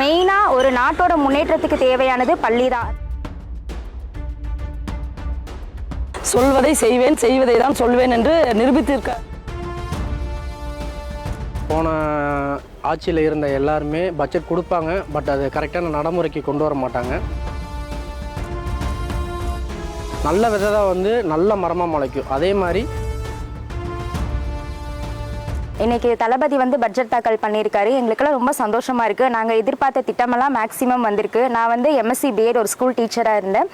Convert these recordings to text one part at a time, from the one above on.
மெயினாக ஒரு நாட்டோட முன்னேற்றத்துக்கு தேவையானது பள்ளி தான். சொல்வதை செய்வேன், செய்வதை தான் சொல்வேன் என்று நிரூபித்திருக்க. போன ஆட்சியில் இருந்த எல்லாருமே பட்ஜெட் கொடுப்பாங்க, பட் அது கரெக்டான நடைமுறைக்கு கொண்டு வர மாட்டாங்க. நல்ல விதை தான் நல்ல மரமாக முளைக்கும். அதே மாதிரி இன்றைக்கி தளபதி பட்ஜெட் தாக்கல் பண்ணியிருக்காரு. எங்களுக்கெல்லாம் ரொம்ப சந்தோஷமாக இருக்குது. நாங்கள் எதிர்பார்த்த திட்டமெல்லாம் மேக்ஸிமம் வந்திருக்கு. நான் எம்எஸ்சி பிஎட் ஒரு ஸ்கூல் டீச்சராக இருந்தேன்.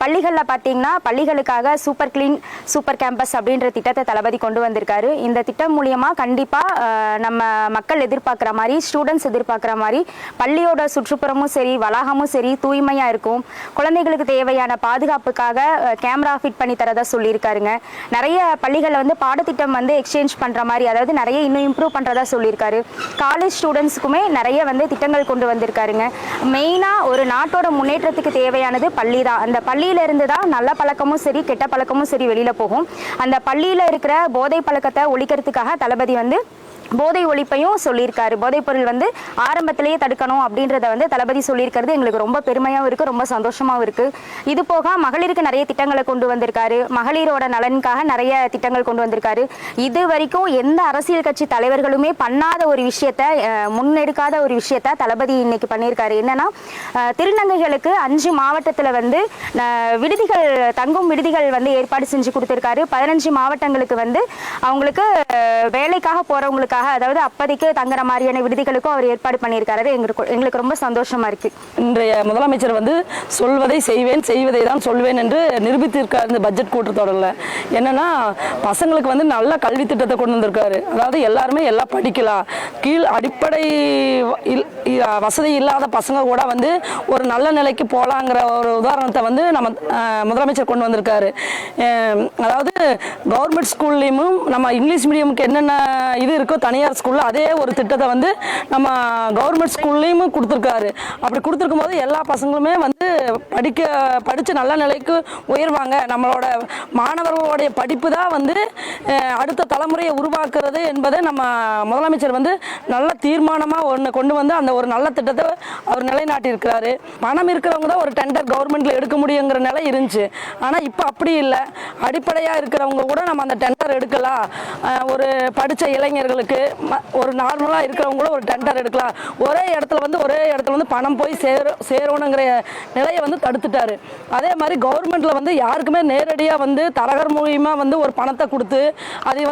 பள்ளிகளில் பார்த்தீங்கன்னா பள்ளிகளுக்காக சூப்பர் கிளீன் சூப்பர் கேம்பஸ் அப்படின்ற திட்டத்தை தளபதி கொண்டு வந்திருக்காரு. இந்த திட்டம் மூலியமாக கண்டிப்பாக நம்ம மக்கள் எதிர்பார்க்குற மாதிரி, ஸ்டூடெண்ட்ஸ் எதிர்பார்க்குற மாதிரி பள்ளியோட சுற்றுப்புறமும் சரி, வளாகமும் சரி தூய்மையாக இருக்கும். குழந்தைகளுக்கு தேவையான பாதுகாப்புக்காக கேமரா ஃபிட் பண்ணி தரதா சொல்லியிருக்காருங்க. நிறைய பள்ளிகளில் பாடத்திட்டம் எக்ஸ்சேஞ்ச் பண்ணுற மாதிரி, அதாவது நிறைய இன்னும் இம்ப்ரூவ் பண்ணுறதா சொல்லியிருக்காரு. காலேஜ் ஸ்டூடெண்ட்ஸுக்குமே நிறைய திட்டங்கள் கொண்டு வந்திருக்காருங்க. மெயினாக ஒரு நாட்டோட முன்னேற்றத்துக்கு தேவையானது பள்ளி தான். அந்த பள்ளியிலேருந்து தான் நல்ல பழக்கமும் சரி, கெட்ட பழக்கமும் சரி வெளியில் போகும். அந்த பள்ளியில் இருக்கிற போதை பழக்கத்தை ஒழிக்கிறதுக்காக தளபதி போதை ஒழிப்பையும் சொல்லியிருக்காரு. போதைப் பொருள் ஆரம்பத்திலேயே தடுக்கணும் அப்படின்றத தளபதி சொல்லியிருக்கிறது எங்களுக்கு ரொம்ப பெருமையாகவும் இருக்குது, ரொம்ப சந்தோஷமாகவும் இருக்குது. இது போக மகளிருக்கு நிறைய திட்டங்களை கொண்டு வந்திருக்காரு. மகளிரோட நலனுக்காக நிறைய திட்டங்கள் கொண்டு வந்திருக்காரு. இது வரைக்கும் எந்த அரசியல் கட்சி தலைவர்களுமே பண்ணாத ஒரு விஷயத்த, முன்னெடுக்காத ஒரு விஷயத்த தளபதி இன்னைக்கு பண்ணியிருக்காரு. என்னன்னா, திருநங்கைகளுக்கு 5 மாவட்டத்தில் விடுதிகள், தங்கும் விடுதிகள் ஏற்பாடு செஞ்சு கொடுத்துருக்காரு. 15 மாவட்டங்களுக்கு அவங்களுக்கு வேலைக்காக போறவங்களுக்கு, அதாவது அப்போதைக்கு தங்குற மாதிரியான விடுதிகளுக்கும் அவர் ஏற்பாடு பண்ணியிருக்காரு. எங்களுக்கு ரொம்ப சந்தோஷமா இருக்கு. இன்றைய முதலமைச்சர் சொல்வதை செய்வேன், செய்வதை தான் சொல்வேன் என்று நிரூபித்திருக்காரு. இந்த பட்ஜெட் கூட்டத்தொடரில் என்னன்னா, பசங்களுக்கு நல்ல கல்வி திட்டத்தை கொண்டு வந்திருக்காரு. அதாவது எல்லாருமே எல்லாம் படிக்கலாம், கீழ் அடிப்படை வசதி இல்லாத பசங்க கூட ஒரு நல்ல நிலைக்கு போகலாங்கிற ஒரு உதாரணத்தை நம்ம முதலமைச்சர் கொண்டு வந்திருக்காரு. அதாவது கவர்மெண்ட் ஸ்கூல்லையும் நம்ம இங்கிலீஷ் மீடியமுக்கு என்னென்ன இது இருக்கோ தனியார் ஸ்கூலில் அதே ஒரு திட்டத்தை நம்ம கவர்மெண்ட் ஸ்கூல்லையும் கொடுத்துருக்காரு. அப்படி கொடுத்துருக்கும் போது எல்லா பசங்களுமே படித்து நல்ல நிலைக்கு உயர்வாங்க. நம்மளோட மாணவர்களுடைய படிப்பு தான் அடுத்த தலைமுறையை உருவாக்குறது என்பதை நம்ம முதலமைச்சர் நல்ல தீர்மானமாக ஒன்று கொண்டு அந்த ஒரு நல்ல திட்டத்தை அவர் நிலைநாட்டியிருக்கிறாரு. பணம் இருக்கிறவங்க தான் ஒரு டெண்டர் கவர்மெண்ட்டில் எடுக்க முடியுங்கிற நிலை இருந்துச்சு. ஆனால் இப்போ அப்படி இல்லை. அடிப்படையாக இருக்கிறவங்க கூட நம்ம அந்த டெண்டர் எடுக்கலாம். ஒரு படித்த இளைஞர்களுக்கு, ஒரு நார்மலாக இருக்கிறவங்களும் ஒரு டெண்டர் எடுக்கலாம். ஒரே இடத்துல பணம் போய் சேரணுங்கிற நிலையை தடுத்துட்டாரு. அதே மாதிரி கவர்மெண்ட்ல யாருக்குமே நேரடியாக தரகர் மூலியமாக ஒரு பணத்தை கொடுத்து அதை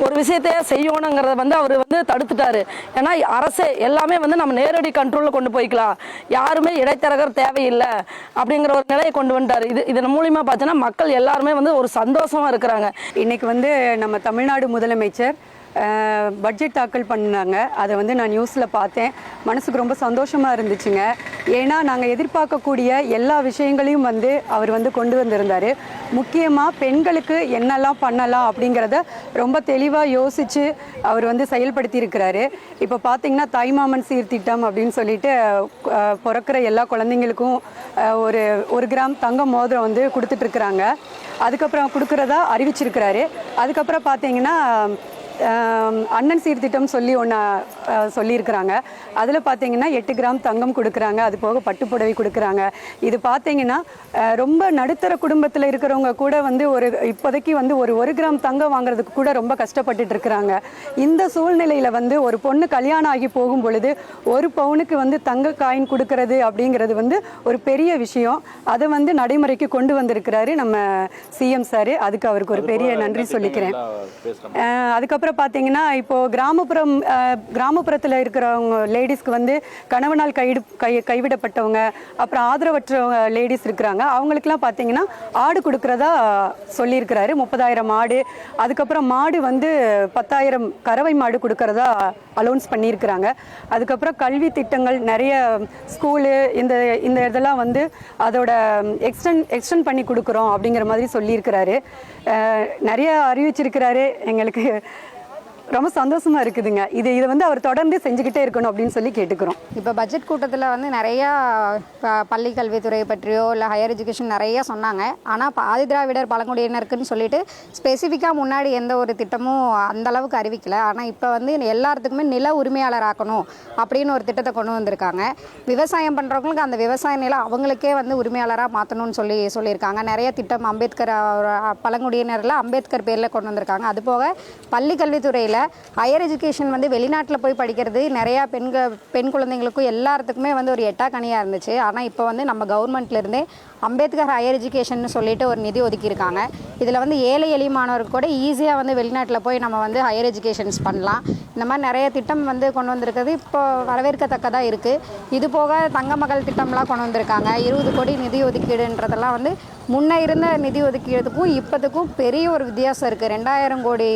ஒரு விஷயத்தையே செய்யணுங்கிறத அவர் தடுத்துட்டாரு. ஏன்னா அரசே எல்லாமே நம்ம நேரடி கண்ட்ரோலில் கொண்டு போய்க்கலாம், யாருமே இடைத்தரகர் தேவையில்லை அப்படிங்கிற ஒரு நிலையை கொண்டு வந்துட்டாரு. இதன் மூலியமா பார்த்தீங்கன்னா மக்கள் எல்லாருமே ஒரு சந்தோஷமா இருக்கிறாங்க. இன்னைக்கு நம்ம தமிழ்நாடு முதலமைச்சர் பட்ஜெட் தாக்கல் பண்ணாங்க. அதை நான் நியூஸில் பார்த்தேன். மனசுக்கு ரொம்ப சந்தோஷமாக இருந்துச்சுங்க. ஏன்னா நாங்கள் எதிர்பார்க்கக்கூடிய எல்லா விஷயங்களையும் அவர் கொண்டு வந்திருந்தார். முக்கியமாக பெண்களுக்கு என்னெல்லாம் பண்ணலாம் அப்படிங்கிறத ரொம்ப தெளிவாக யோசித்து அவர் செயல்படுத்தி இருக்கிறாரு. இப்போ பார்த்தீங்கன்னா தாய்மாமன் சீர்திட்டம் அப்படின்னு சொல்லிட்டு பிறக்கிற எல்லா குழந்தைங்களுக்கும் ஒரு கிராம் தங்க மோதிரம் கொடுத்துட்ருக்குறாங்க. அதுக்கப்புறம் கொடுக்குறதா அறிவிச்சிருக்கிறாரு. அதுக்கப்புறம் பார்த்தீங்கன்னா அண்ணன் சீர்திட்டம் சொல்லி ஒன்று சொல்லியிருக்கிறாங்க. அதில் பார்த்தீங்கன்னா 8 கிராம் தங்கம் கொடுக்குறாங்க. அது போக பட்டுப்புடவை கொடுக்குறாங்க. இது பார்த்தீங்கன்னா ரொம்ப நடுத்தர குடும்பத்தில் இருக்கிறவங்க கூட இப்போதைக்கு ஒரு கிராம் தங்கம் வாங்குறதுக்கு கூட ரொம்ப கஷ்டப்பட்டுட்டு இருக்கிறாங்க. இந்த சூழ்நிலையில் ஒரு பொண்ணு கல்யாணம் ஆகி போகும் பொழுது 1 பவுனுக்கு தங்க காயின் கொடுக்கறது அப்படிங்கிறது ஒரு பெரிய விஷயம். அதை நடைமுறைக்கு கொண்டு வந்திருக்கிறாரு நம்ம சிஎம் சார். அதுக்கு அவருக்கு ஒரு பெரிய நன்றி சொல்லிக்கிறேன். அதுக்கப்புறம் பார்த்தீங்கன்னா இப்போ கிராமப்புறத்தில் இருக்கிறவங்க லேடிஸ்க்கு கணவனால் கைவிடப்பட்டவங்க, அப்புறம் ஆதரவற்றவங்க லேடிஸ் இருக்கிறாங்க. அவங்களுக்குலாம் பார்த்தீங்கன்னா ஆடு கொடுக்குறதா சொல்லியிருக்கிறாரு. 30,000 ஆடு. அதுக்கப்புறம் மாடு 10,000 கறவை மாடு கொடுக்கறதா அலௌன்ஸ் பண்ணியிருக்கிறாங்க. அதுக்கப்புறம் கல்வி திட்டங்கள் நிறைய ஸ்கூலு இந்த இதெல்லாம் அதோட எக்ஸ்டெண்ட் பண்ணி கொடுக்குறோம் அப்படிங்கிற மாதிரி சொல்லியிருக்கிறாரு. நிறைய அறிவிச்சிருக்கிறாரு. எங்களுக்கு ரொம்ப சந்தோஷமா இருக்குதுங்க. இதை வந்து அவர் தொடர்ந்து செஞ்சுக்கிட்டே இருக்கணும் அப்படின்னு சொல்லி கேட்டுக்கிறோம். இப்போ பட்ஜெட் கூட்டத்தில் வந்து நிறையா பள்ளி கல்வித்துறை பற்றியோ இல்லை ஹையர் எஜுகேஷன் நிறையா சொன்னாங்க. ஆனால் ஆதிதிராவிடர் பழங்குடியினருக்குன்னு சொல்லிட்டு ஸ்பெசிஃபிக்காக முன்னாடி எந்த ஒரு திட்டமும் அந்த அளவுக்கு அறிவிக்கல. ஆனால் இப்போ வந்து எல்லாத்துக்குமே நில உரிமையாளர் ஆக்கணும் அப்படின்னு ஒரு திட்டத்தை கொண்டு வந்திருக்காங்க. விவசாயம் பண்ணுறவங்களுக்கு அந்த விவசாய நிலம் அவங்களுக்கே வந்து உரிமையாளராக மாற்றணும்னு சொல்லியிருக்காங்க. நிறைய திட்டம் அம்பேத்கர் பழங்குடியினரில் அம்பேத்கர் பேரில் கொண்டு வந்திருக்காங்க. அதுபோக பள்ளி கல்வித்துறையில் ஹையர் எஜுகேஷன் வந்து வெளிநாட்டில் போய் படிக்கிறது நிறையா பெண் குழந்தைங்களுக்கும் எல்லாத்துக்குமே வந்து ஒரு எட்டாக்கனியாக இருந்துச்சு. ஆனால் இப்போ வந்து நம்ம கவர்மெண்ட்லேருந்தே அம்பேத்கர் ஹையர் எஜுகேஷன் சொல்லிட்டு ஒரு நிதி ஒதுக்கியிருக்காங்க. இதில் வந்து ஏழை எளிய மாணவருக்கு கூட ஈஸியாக வந்து வெளிநாட்டில் போய் நம்ம வந்து ஹையர் எஜுகேஷன்ஸ் பண்ணலாம். இந்த மாதிரி நிறைய திட்டம் வந்து கொண்டு வந்திருக்கிறது இப்போ வரவேற்கத்தக்கதாக இருக்குது. இது போக தங்க மகள் திட்டம்லாம் கொண்டு வந்திருக்காங்க. 20 கோடி நிதி ஒதுக்கீடுன்றதெல்லாம் வந்து முன்ன இருந்த நிதி ஒதுக்கீடுக்கும் இப்போதுக்கும் பெரிய ஒரு வித்தியாசம் இருக்குது. 2000 கோடி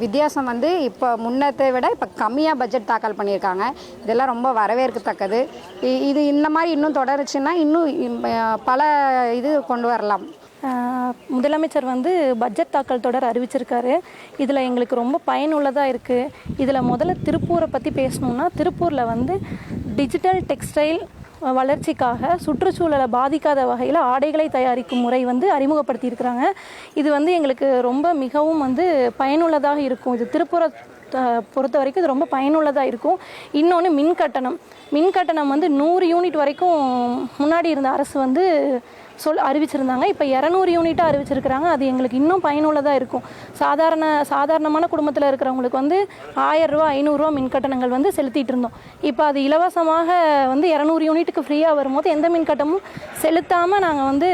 வித்தியாசம் வந்து இப்போ முன்னத்தை விட இப்போ கம்மியாக பட்ஜெட் தாக்கல் பண்ணியிருக்காங்க. இதெல்லாம் ரொம்ப வரவேற்கத்தக்கது. இது இந்த மாதிரி இன்னும் தொடருச்சுன்னா இன்னும் பல இது கொண்டு வரலாம். முதலமைச்சர் வந்து பட்ஜெட் தாக்கல் தொடர் அறிவிச்சிருக்காரு. இதில் எங்களுக்கு ரொம்ப பயனுள்ளதாக இருக்குது. இதில் முதல்ல திருப்பூரை பற்றி பேசணுன்னா, திருப்பூரில் வந்து டிஜிட்டல் டெக்ஸ்டைல் வளர்ச்சிக்காக சுற்றுச்சூழலை பாதிக்காத வகையில் ஆடைகளை தயாரிக்கும் முறை வந்து அறிமுகப்படுத்தியிருக்கிறாங்க. இது வந்து எங்களுக்கு ரொம்ப மிகவும் வந்து பயனுள்ளதாக இருக்கும். இது திருப்பூரை பொறுத்த வரைக்கும் இது ரொம்ப பயனுள்ளதாக இருக்கும். இன்னொன்று மின்கட்டணம் வந்து 100 யூனிட் வரைக்கும் முன்னாடி இருந்த அரசு வந்து அறிவிச்சிருந்தாங்க. இப்போ 200 யூனிட்டாக அறிவிச்சிருக்கிறாங்க. அது எங்களுக்கு இன்னும் பயனுள்ளதாக இருக்கும். சாதாரணமான குடும்பத்தில் இருக்கிறவங்களுக்கு வந்து 1000 ரூபா 500 ரூபா மின்கட்டணங்கள் வந்து செலுத்திட்டு இருந்தோம். இப்போ அது இலவசமாக வந்து 200 யூனிட்டுக்கு ஃப்ரீயாக வரும்போது எந்த மின்கட்டணமும் செலுத்தாமல் நாங்கள் வந்து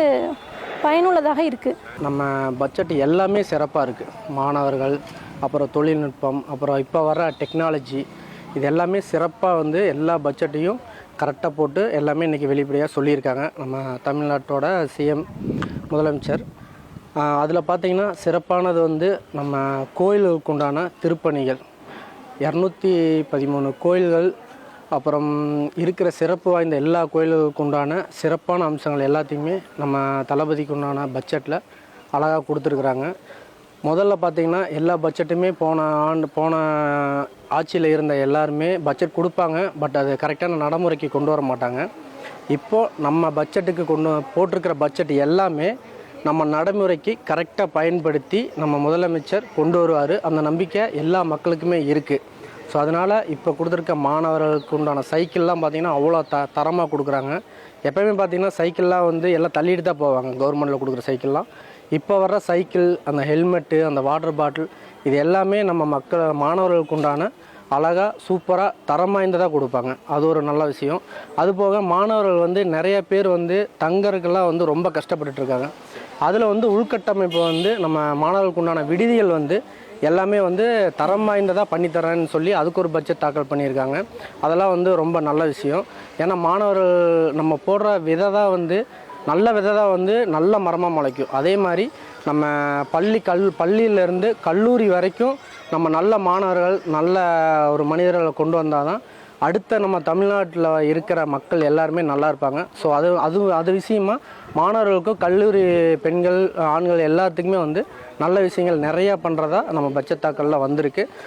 பயனுள்ளதாக இருக்குது. நம்ம பட்ஜெட் எல்லாமே சிறப்பாக இருக்குது. மாணவர்கள், அப்புறம் தொழில்நுட்பம், அப்புறம் இப்போ வர டெக்னாலஜி, இது எல்லாமே சிறப்பாக வந்து எல்லா பட்ஜெட்டையும் கரெக்டாக போட்டு எல்லாமே இன்றைக்கி வெளிப்படையாக சொல்லியிருக்காங்க நம்ம தமிழ்நாட்டோட சிஎம் முதலமைச்சர். அதில் பார்த்திங்கன்னா சிறப்பானது வந்து நம்ம கோயில்களுக்கு உண்டான திருப்பணிகள் 213 கோயில்கள், அப்புறம் இருக்கிற சிறப்பு வாய்ந்த எல்லா கோயில்களுக்கு உண்டான சிறப்பான அம்சங்கள் எல்லாத்தையுமே நம்ம தளபதிக்கு உண்டான பட்ஜெட்டில் அழகாக கொடுத்துருக்குறாங்க. முதல்ல பார்த்திங்கன்னா எல்லா பட்ஜெட்டுமே போன ஆட்சியில் இருந்த எல்லாருமே பட்ஜெட் கொடுப்பாங்க, பட் அது கரெக்டான நடைமுறைக்கு கொண்டு வர மாட்டாங்க. இப்போது நம்ம பட்ஜெட்டுக்கு போட்டிருக்கிற பட்ஜெட் எல்லாமே நம்ம நடைமுறைக்கு கரெக்டாக பயன்படுத்தி நம்ம முதலமைச்சர் கொண்டு வருவார். அந்த நம்பிக்கை எல்லா மக்களுக்குமே இருக்குது. ஸோ அதனால் இப்போ கொடுத்துருக்க மாணவர்களுக்கு உண்டான சைக்கிள்லாம் பார்த்திங்கன்னா அவ்வளோ தரமாக கொடுக்குறாங்க. எப்போயுமே பார்த்திங்கன்னா சைக்கிள்லாம் வந்து எல்லாம் தள்ளிட்டு தான் போவாங்க கவர்மெண்ட்டில் கொடுக்குற சைக்கிள்லாம். இப்போ வர்ற சைக்கிள், அந்த ஹெல்மெட்டு, அந்த வாட்டர் பாட்டில், இது எல்லாமே நம்ம மாணவர்களுக்கு உண்டான அழகாக சூப்பராக தரம் வாய்ந்ததாக கொடுப்பாங்க. அது ஒரு நல்ல விஷயம். அதுபோக மாணவர்கள் வந்து நிறைய பேர் வந்து தங்கறதுக்கெல்லாம் வந்து ரொம்ப கஷ்டப்பட்டுருக்காங்க. அதில் வந்து உள்கட்டமைப்பு வந்து நம்ம மாணவர்களுக்கு உண்டான விடுதிகள் வந்து எல்லாமே வந்து தரம் வாய்ந்ததாக பண்ணித்தரேன்னு சொல்லி அதுக்கு ஒரு பட்ஜெட் தாக்கல் பண்ணியிருக்காங்க. அதெல்லாம் வந்து ரொம்ப நல்ல விஷயம். ஏன்னா மாணவர்கள் நம்ம போடுற விதை தான் வந்து நல்ல விதை தான் வந்து நல்ல மரமாக முளைக்கும். அதே மாதிரி நம்ம பள்ளியிலேருந்து கல்லூரி வரைக்கும் நம்ம நல்ல மாணவர்கள், நல்ல ஒரு மனிதர்களை கொண்டு வந்தால் தான் அடுத்த நம்ம தமிழ்நாட்டில் இருக்கிற மக்கள் எல்லாருமே நல்லா இருப்பாங்க. ஸோ அது விஷயமா மாணவர்களுக்கும் கல்லூரி பெண்கள், ஆண்கள் எல்லாத்துக்குமே வந்து நல்ல விஷயங்கள் நிறையா பண்ணுறதா நம்ம பட்ஜெட் தாக்கலில் வந்திருக்கு.